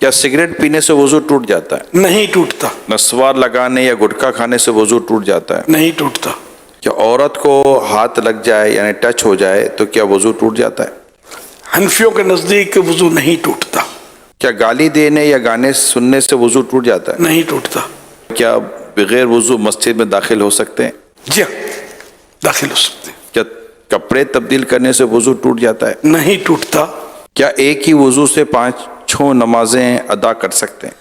کیا سگریٹ پینے سے وضو ٹوٹ جاتا ہے؟ نہیں ٹوٹتا. نسوار لگانے یا گٹکا کھانے سے وضو ٹوٹ جاتا ہے؟ نہیں ٹوٹتا. کیا عورت کو ہاتھ لگ جائے یعنی ٹچ ہو جائے تو کیا وضو ٹوٹ جاتا ہے؟ حنفیوں کے نزدیک وضو نہیں ٹوٹتا. کیا گالی دینے یا گانے سننے سے وضو ٹوٹ جاتا ہے؟ نہیں ٹوٹتا. کیا بغیر وضو مسجد میں داخل ہو سکتے ہیں؟ جی ہاں، داخل ہو سکتے ہیں. کیا کپڑے تبدیل کرنے سے وضو ٹوٹ جاتا ہے؟ نہیں ٹوٹتا. کیا ایک ہی وضو سے 5 نمازیں ادا کر سکتے ہیں؟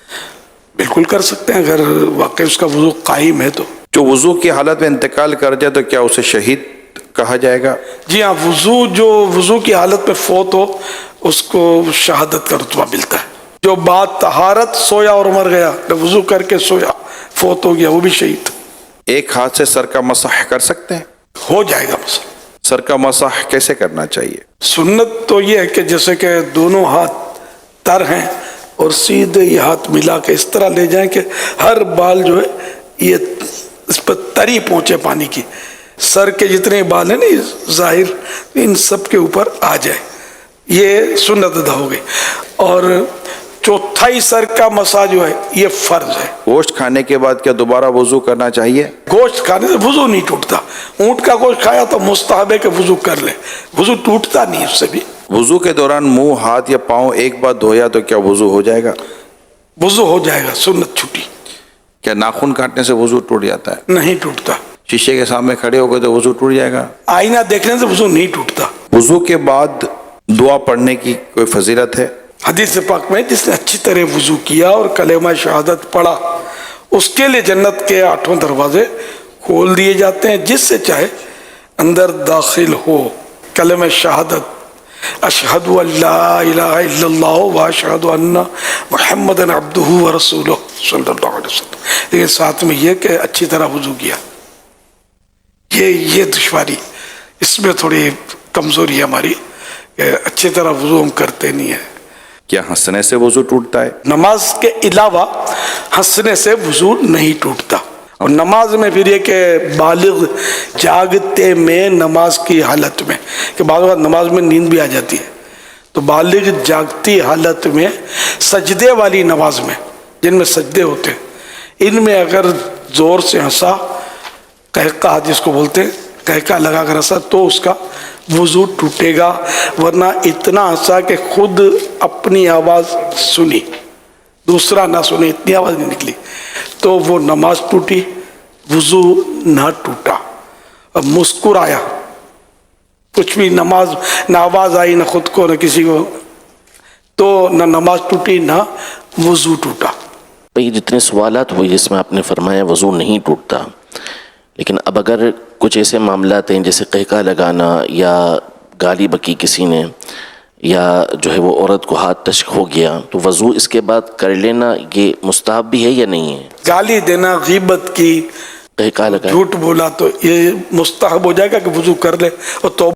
بالکل کر سکتے ہیں اگر واقعی اس کا وضو قائم ہے تو. جو وضو کی حالت میں انتقال کر جائے تو کیا اسے شہید کہا جائے گا؟ جی ہاں، جو وضو کی حالت میں فوت ہو اس کو شہادت کا رتبہ ملتا ہے. جو بعد طہارت سویا اور مر گیا، وضو کر کے سویا فوت ہو گیا، وہ بھی شہید. ایک ہاتھ سے سر کا مسح کر سکتے ہیں؟ ہو جائے گا مسئلہ. سر کا مسح کیسے کرنا چاہیے؟ سنت تو یہ ہے کہ جیسے کہ دونوں ہاتھ تر ہیں اور سیدھے یہ ہاتھ ملا کے اس طرح لے جائیں کہ ہر بال جو ہے یہ اس پر تری پہنچے پانی کی. سر کے جتنے بال ہیں نا ظاہر ان سب کے اوپر آ جائے. یہ سنت ادا ہو گئی. اور چوتھائی سر کا مسا جو ہے یہ فرض ہے. گوشت کھانے کے بعد کیا دوبارہ وضو کرنا چاہیے؟ گوشت کھانے سے وضو نہیں ٹوٹتا. اونٹ کا گوشت کھایا تو مستحب ہے کہ وضو کر لے، وضو ٹوٹتا نہیں اس سے بھی. وضو کے دوران منہ، ہاتھ یا پاؤں ایک بار دھویا تو کیا وضو ہو جائے گا؟ وضو ہو جائے گا، سنت چھٹی. کیا ناخن کاٹنے سے وضو ٹوٹ جاتا ہے؟ نہیں ٹوٹتا. شیشے کے سامنے کھڑے ہو گئے تو وضو ٹوٹ جائے گا؟ آئینہ دیکھنے سے وضو نہیں ٹوٹتا. وضو کے بعد دعا پڑھنے کی کوئی فضیلت ہے؟ حدیث پاک میں جس نے اچھی طرح وضو کیا اور کلمہ شہادت پڑھا اس کے لیے جنت کے 8 دروازے کھول دیے جاتے ہیں. جس سے چاہے اندر داخل ہو. کلمہ شہادت اشہد ان لا الہ الا اللہ واشہد ان محمد عبدہ ورسولہ صلی اللہ علیہ وسلم. لیکن ساتھ میں یہ کہ اچھی طرح وضو کیا. یہ دشواری اس میں تھوڑی کمزوری ہے ہماری کہ اچھی طرح وضو ہم کرتے نہیں ہیں. کیا ہنسنے سے وضو ٹوٹتا ہے؟ نماز کے علاوہ ہنسنے سے وضو نہیں ٹوٹتا. اور نماز میں پھر یہ کہ بالغ جاگتے میں نماز کی حالت میں، کہ بعض اوقات نماز میں نیند بھی آ جاتی ہے، تو بالغ جاگتی حالت میں سجدے والی نماز میں جن میں سجدے ہوتے ہیں ان میں اگر زور سے ہنسا، قہقہ جس کو بولتے ہیں، قہقہ لگا کر ہنسا تو اس کا وضو ٹوٹے گا. ورنہ اتنا ہنسا کہ خود اپنی آواز سنی، دوسرا نہ سنے، اتنی آواز نہیں نکلی تو وہ نماز ٹوٹی، وضو نہ ٹوٹا. اب مسکرایا، کچھ بھی نماز نہ آواز آئی نہ خود کو نہ کسی کو، تو نہ نماز ٹوٹی نہ وضو ٹوٹا. بھئی جتنے سوالات ہوئے جس میں آپ نے فرمایا وضو نہیں ٹوٹتا، لیکن اب اگر کچھ ایسے معاملات ہیں جیسے قہقہ لگانا یا گالی بکی کسی نے یا جو ہے وہ عورت کو ہاتھ ٹچ ہو گیا تو وضو اس کے بعد کر لینا یہ مستحب بھی ہے یا نہیں ہے؟ گالی دینا، غیبت کی، قہقہ لگانا، جھوٹ بولا تو یہ مستحب ہو جائے گا کہ وضو کر لے اور توبہ